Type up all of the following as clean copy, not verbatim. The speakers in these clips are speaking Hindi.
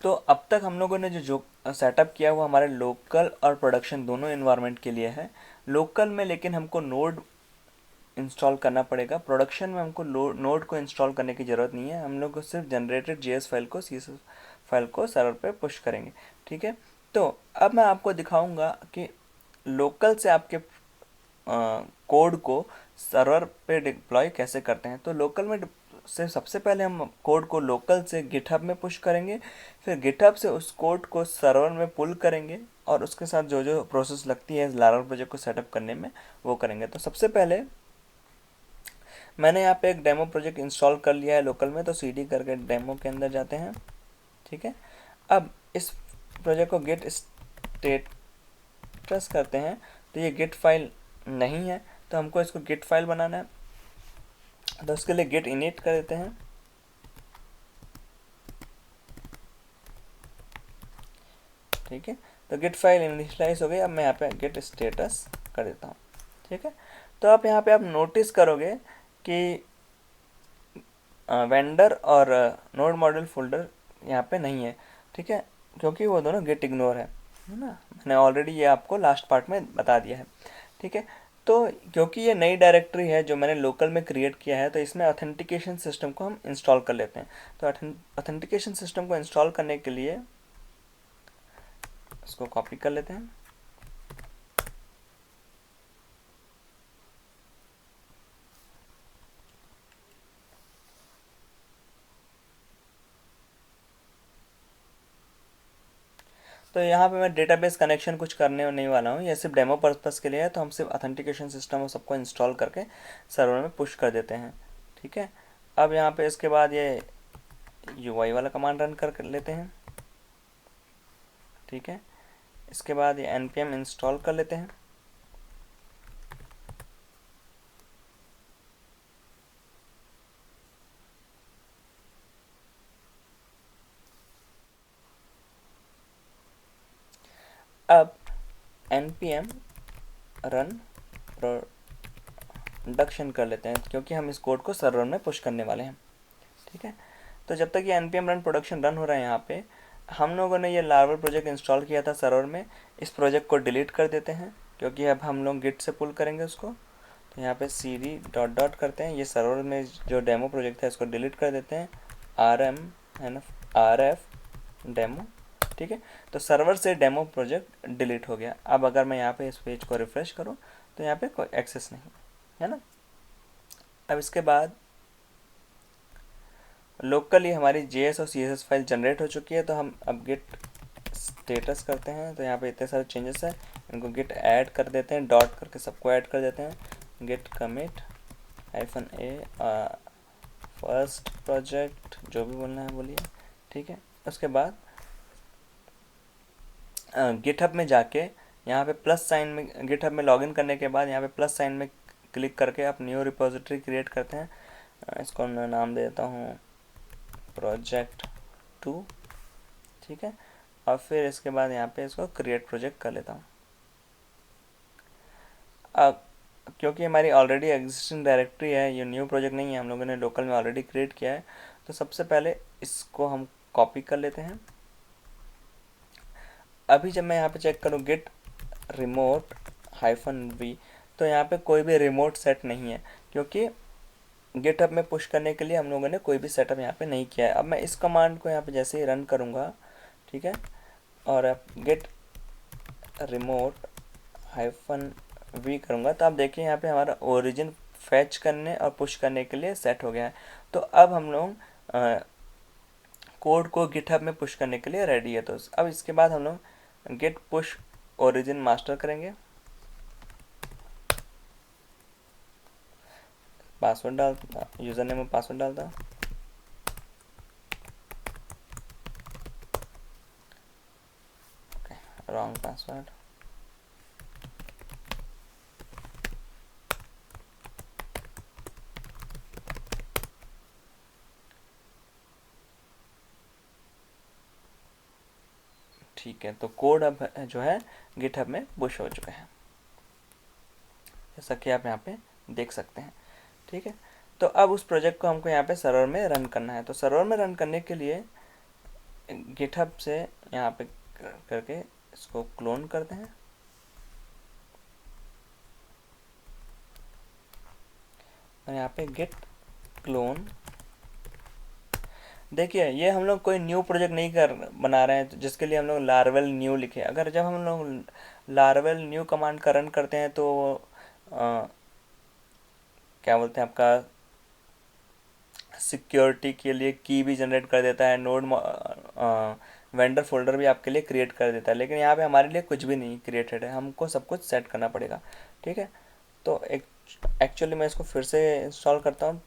तो अब तक हम लोगों ने जो सेटअप किया वो हमारे लोकल और प्रोडक्शन दोनों इन्वायरमेंट के लिए है। लोकल में लेकिन हमको नोड इंस्टॉल करना पड़ेगा, प्रोडक्शन में हमको नोड को इंस्टॉल करने की ज़रूरत नहीं है, हम लोग को सिर्फ जनरेटेड जेएस फाइल को CSS फाइल को सर्वर पे पुश करेंगे। ठीक है, तो अब मैं आपको दिखाऊंगा कि लोकल से आपके कोड को सर्वर पे डिप्लॉय कैसे करते हैं। तो लोकल में से सबसे पहले हम कोड को लोकल से गिटहब में पुश करेंगे, फिर गिटहब से उस कोड को सर्वर में पुल करेंगे और उसके साथ जो जो प्रोसेस लगती है लारावेल प्रोजेक्ट को सेटअप करने में वो करेंगे। तो सबसे पहले मैंने यहाँ पे एक डेमो प्रोजेक्ट इंस्टॉल कर लिया है लोकल में, तो CD करके डेमो के अंदर जाते हैं। ठीक है, अब इस प्रोजेक्ट को गेट स्टेटस करते हैं, तो ये गेट फाइल नहीं है, तो हमको इसको गेट फाइल बनाना है। तो उसके लिए गेट इनिट कर देते हैं। ठीक है, तो गेट फाइल इनिशियलाइज हो गई। अब मैं यहाँ पे गेट स्टेटस कर देता हूँ। ठीक है, तो आप यहाँ पे आप नोटिस करोगे कि वेंडर और नोड मॉड्यूल फोल्डर यहाँ पे नहीं है। ठीक है, क्योंकि वो दोनों गेट इग्नोर है ना, मैंने ऑलरेडी ये आपको लास्ट पार्ट में बता दिया है। ठीक है, तो क्योंकि ये नई डायरेक्टरी है जो मैंने लोकल में क्रिएट किया है, तो इसमें ऑथेंटिकेशन सिस्टम को हम इंस्टॉल कर लेते हैं। तो ऑथेंटिकेशन सिस्टम को इंस्टॉल करने के लिए इसको कॉपी कर लेते हैं। तो यहाँ पे मैं डेटाबेस कनेक्शन कुछ करने नहीं वाला हूँ, ये सिर्फ डेमो पर्पस के लिए है। तो हम सिर्फ ऑथेंटिकेशन सिस्टम और सबको इंस्टॉल करके सर्वर में पुश कर देते हैं। ठीक है, अब यहाँ पे इसके बाद ये UI वाला कमांड रन कर लेते हैं। ठीक है, इसके बाद ये npm इंस्टॉल कर लेते हैं। अब npm रन प्रोडक्शन कर लेते हैं, क्योंकि हम इस कोड को सर्वर में पुश करने वाले हैं। ठीक है, तो जब तक ये npm रन प्रोडक्शन रन हो रहा है, यहाँ पे हम लोगों ने ये लारावेल प्रोजेक्ट इंस्टॉल किया था सर्वर में, इस प्रोजेक्ट को डिलीट कर देते हैं, क्योंकि अब हम लोग गिट से पुल करेंगे उसको। तो यहाँ पे cd डॉट डॉट करते हैं, ये सर्वर में जो डेमो प्रोजेक्ट है इसको डिलीट कर देते हैं, rf डेमो। ठीक है, तो सर्वर से डेमो प्रोजेक्ट डिलीट हो गया। अब अगर मैं यहाँ पे इस पेज को रिफ्रेश करूँ तो यहाँ पे कोई एक्सेस नहीं है ना। अब इसके बाद लोकली हमारी JS और CSS फाइल जनरेट हो चुकी है, तो हम अब गेट स्टेटस करते हैं। तो यहाँ पे इतने सारे चेंजेस हैं, इनको गेट ऐड कर देते हैं, डॉट करके सबको ऐड कर देते हैं। Git commit -a first project, जो भी बोलना है बोलिए। ठीक है, उसके बाद गिटहब में जाके यहाँ पे प्लस साइन में, गिटहब में लॉगिन करने के बाद यहाँ पे प्लस साइन में क्लिक करके आप न्यू रिपोजिटरी क्रिएट करते हैं। इसको मैं नाम दे देता हूँ प्रोजेक्ट 2। ठीक है, और फिर इसके बाद यहाँ पे इसको क्रिएट प्रोजेक्ट कर लेता हूँ। अब क्योंकि हमारी ऑलरेडी एग्जिस्टिंग डायरेक्टरी है, ये न्यू प्रोजेक्ट नहीं है, हम लोगों ने लोकल में ऑलरेडी क्रिएट किया है, तो सबसे पहले इसको हम कॉपी कर लेते हैं। अभी जब मैं यहाँ पे चेक करूँ गेट रिमोट -v, तो यहाँ पे कोई भी रिमोट सेट नहीं है, क्योंकि गिटहब में पुश करने के लिए हम लोगों ने कोई भी सेटअप यहाँ पे नहीं किया है। अब मैं इस कमांड को यहाँ पे जैसे ही रन करूँगा, ठीक है, और अब गेट रिमोट -v करूँगा, तो आप देखिए यहाँ पे हमारा ओरिजिन फैच करने और पुश करने के लिए सेट हो गया है। तो अब हम लोग कोड को गिटहब में पुश करने के लिए रेडी है। तो अब इसके बाद हम लोग गेट पुश ओरिजिन मास्टर करेंगे, पासवर्ड डालता, यूज़र नेम में पासवर्ड डालता, रॉन्ग पासवर्ड, ठीक है। तो कोड अब जो है गिटहब में पुश हो चुका है, जैसा कि आप यहाँ पे देख सकते हैं। ठीक है, तो अब उस प्रोजेक्ट को हमको यहाँ पे सर्वर में रन करना है। तो सर्वर में रन करने के लिए गिटहब से यहाँ पे करके इसको क्लोन करते हैं और यहाँ पे गेट क्लोन। देखिए ये हम लोग कोई न्यू प्रोजेक्ट नहीं कर बना रहे हैं, तो जिसके लिए हम लोग लार्वल न्यू लिखे। अगर जब हम लोग लार्वल न्यू कमांड का रन करते हैं तो अ, क्या बोलते हैं, आपका सिक्योरिटी के लिए की भी जनरेट कर देता है, नोड वेंडर फोल्डर भी आपके लिए क्रिएट कर देता है। लेकिन यहाँ पे हमारे लिए कुछ भी नहीं क्रिएटेड है, हमको सब कुछ सेट करना पड़ेगा। ठीक है, तो एक्चुअली मैं इसको फिर से इंस्टॉल करता हूँ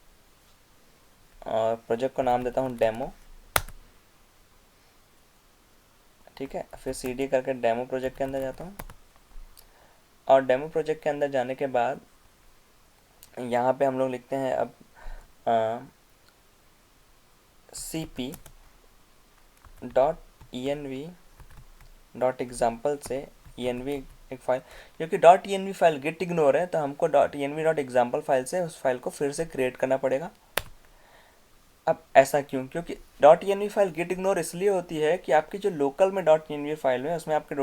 और प्रोजेक्ट को नाम देता हूँ डेमो। ठीक है, फिर CD करके डेमो प्रोजेक्ट के अंदर जाता हूँ और डेमो प्रोजेक्ट के अंदर जाने के बाद यहाँ पे हम लोग लिखते हैं अब cp .env से env एक फाइल, क्योंकि .env फाइल गिट इग्नोर है तो हमको .env.example फाइल से उस फाइल को फिर से क्रिएट करना पड़ेगा। अब ऐसा क्यों? क्योंकि .env फाइल गिट इग्नोर इसलिए होती है कि आपकी जो लोकल में .env फाइल है उसमें आपके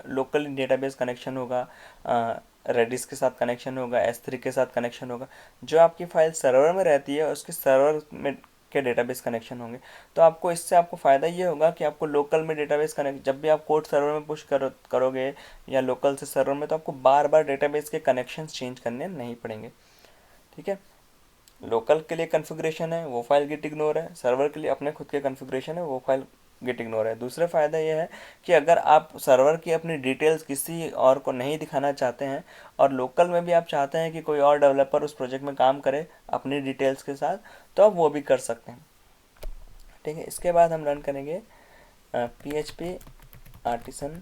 लोकल डेटाबेस कनेक्शन होगा, रेडिस के साथ कनेक्शन होगा, S3 के साथ कनेक्शन होगा। जो आपकी फाइल सर्वर में रहती है उसके सर्वर में के डेटाबेस कनेक्शन होंगे। तो आपको इससे आपको फ़ायदा ये होगा कि आपको लोकल में डेटाबेस कनेक्ट, जब भी आप कोड सर्वर में पुश करोगे या लोकल से सर्वर में, तो आपको बार बार डेटाबेस के कनेक्शंस चेंज करने नहीं पड़ेंगे। ठीक है, लोकल के लिए कॉन्फ़िगरेशन है वो फाइल गिट इग्नोर है, सर्वर के लिए अपने खुद के कॉन्फ़िगरेशन है वो फाइल गिट इग्नोर है। दूसरा फ़ायदा ये है कि अगर आप सर्वर की अपनी डिटेल्स किसी और को नहीं दिखाना चाहते हैं और लोकल में भी आप चाहते हैं कि कोई और डेवलपर उस प्रोजेक्ट में काम करे अपनी डिटेल्स के साथ, तो आप वो भी कर सकते हैं। ठीक है, इसके बाद हम रन करेंगे PHP आर्टिसन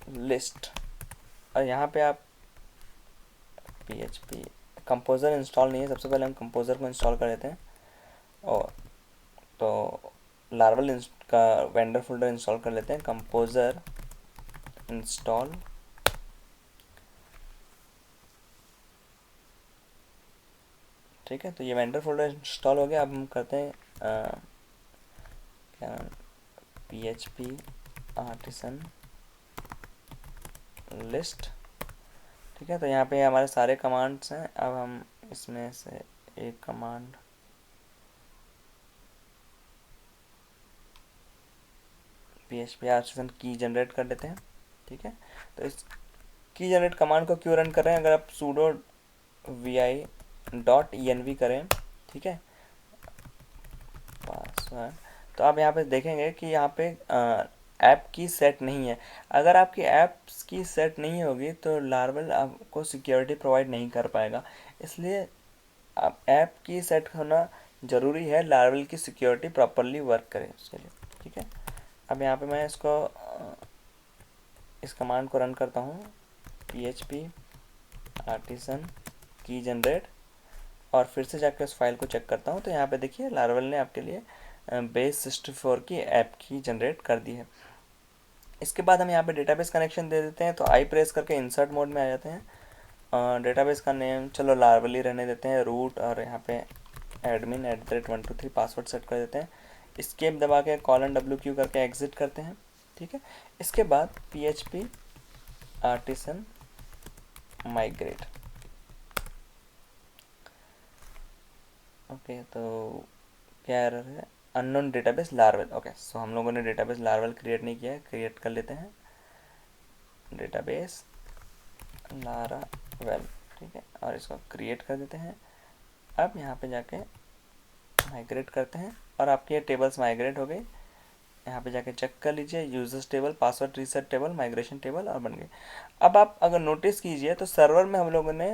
लिस्ट और यहाँ पे आप PHP कंपोज़र इंस्टॉल नहीं है, सबसे पहले हम कंपोज़र को इंस्टॉल कर लेते हैं। और तो लार्वल का वेंडर फोल्डर इंस्टॉल कर लेते हैं, कंपोज़र इंस्टॉल। ठीक है, तो ये वेंडर फोल्डर इंस्टॉल हो गया। अब हम करते हैं क्या नाम, PHP आर्टिसन लिस्ट। ठीक है, तो यहाँ पे हमारे सारे कमांड्स हैं। अब हम इसमें से एक कमांड PHP आर्टिसन की जनरेट कर लेते हैं। ठीक है, तो इस की जनरेट कमांड को क्यों रन कर रहे हैं? अगर आप sudo vi.env करें, ठीक है, पासवर्ड, तो आप यहाँ पे देखेंगे कि यहाँ पे ऐप की सेट नहीं है। अगर आपकी ऐप्स की सेट नहीं होगी तो लार्वल आपको सिक्योरिटी प्रोवाइड नहीं कर पाएगा, इसलिए आप ऐप की सेट होना ज़रूरी है, लार्वल की सिक्योरिटी प्रॉपरली वर्क करे उसके लिए। ठीक है, अब यहाँ पे मैं इसको इस कमांड को रन करता हूँ, PHP आर्टिसन की जनरेट, और फिर से जाकर उस फाइल को चेक करता हूँ तो यहाँ पे देखिए लार्वल ने आपके लिए बेस 64 की ऐप की जनरेट कर दी है। इसके बाद हम यहाँ पे डेटाबेस कनेक्शन दे देते हैं, तो आई प्रेस करके इंसर्ट मोड में आ जाते हैं। डेटाबेस का नेम चलो लार्वल ही रहने देते हैं, रूट, और यहाँ पे admin@123 पासवर्ड सेट कर देते हैं। एस्केप दबा के :WQ करके एग्जिट करते हैं। ठीक है, इसके बाद PHP आर्टिसन माइग्रेट। ओके, तो क्या एरर है? Unknown database larval. ओके, सो हम लोगों ने डेटाबेस लार्वल क्रिएट नहीं किया है, क्रिएट कर लेते हैं डेटाबेस लारावेल। ठीक है, और इसको क्रिएट कर देते हैं। अब यहाँ पे जाके माइग्रेट करते हैं और आपके ये टेबल्स माइग्रेट हो गए। यहाँ पे जाके चेक कर लीजिए, users table, password reset table, migration table, और बन गए। अब आप अगर नोटिस कीजिए तो सर्वर में हम लोगों ने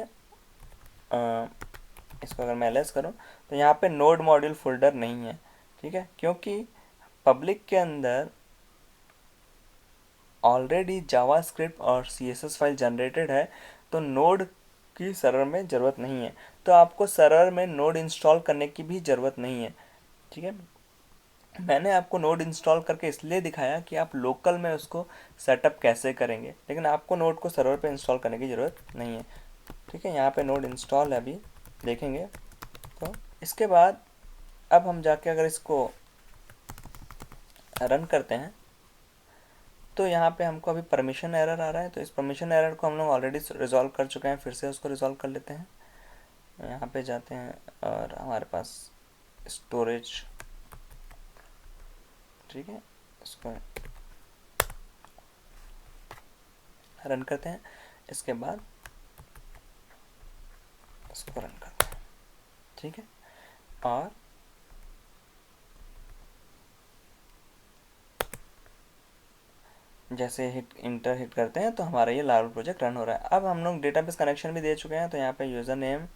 इसको अगर मैं एलएस करूँ तो यहाँ पे नोड मॉड्यूल फोल्डर नहीं है। ठीक है, क्योंकि पब्लिक के अंदर ऑलरेडी जावास्क्रिप्ट और CSS फाइल जनरेटेड है, तो नोड की सर्वर में ज़रूरत नहीं है। तो आपको सर्वर में नोड इंस्टॉल करने की भी ज़रूरत नहीं है। ठीक है, मैंने आपको नोड इंस्टॉल करके इसलिए दिखाया कि आप लोकल में उसको सेटअप कैसे करेंगे, लेकिन आपको नोड को सर्वर पे इंस्टॉल करने की ज़रूरत नहीं है। ठीक है, यहाँ पे नोड इंस्टॉल है, अभी देखेंगे। तो इसके बाद अब हम जाके अगर इसको रन करते हैं तो यहाँ पे हमको अभी परमिशन एरर आ रहा है, तो इस परमिशन एरर को हम लोग ऑलरेडी रिजॉल्व कर चुके हैं, फिर से उसको रिजॉल्व कर लेते हैं। यहाँ पे जाते हैं और हमारे पास स्टोरेज, ठीक है, इसको रन करते हैं। इसके बाद इसको रन करते हैं, ठीक है। और जैसे इंटर हिट करते हैं तो हमारा ये लार्वल प्रोजेक्ट रन हो रहा है। अब हम लोग डेटाबेस कनेक्शन भी दे चुके हैं, तो यहाँ पे यूज़र नेम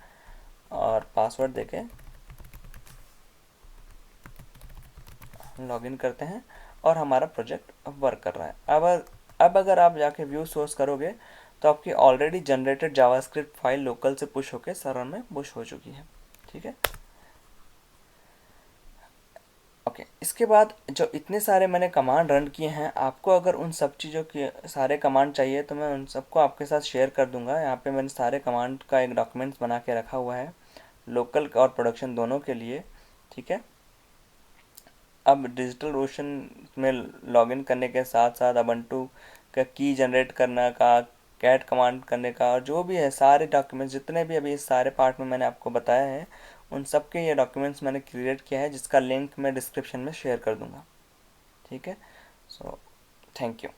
और पासवर्ड देके लॉगिन करते हैं और हमारा प्रोजेक्ट अब वर्क कर रहा है। अब अगर आप जाके व्यू सोर्स करोगे तो आपकी already generated JavaScript file local से पुश होकर सर्वर में पुश हो चुकी है, ठीक है। ओके, इसके बाद जो इतने सारे मैंने कमांड रन किए हैं, आपको अगर उन सब चीज़ों के सारे कमांड चाहिए तो मैं उन सबको आपके साथ शेयर कर दूंगा। यहाँ पे मैंने सारे कमांड का एक डॉक्यूमेंट्स बना के रखा हुआ है, लोकल और प्रोडक्शन दोनों के लिए, ठीक है। अब डिजिटल ओशन में लॉगिन करने के साथ साथ अबंटू का की जनरेट करने का, कैट कमांड करने का, और जो भी है सारे डॉक्यूमेंट्स जितने भी अभी इस सारे पार्ट में मैंने आपको बताया है, उन सब के ये डॉक्यूमेंट्स मैंने क्रिएट किया है, जिसका लिंक मैं डिस्क्रिप्शन में शेयर कर दूंगा, ठीक है। So thank you.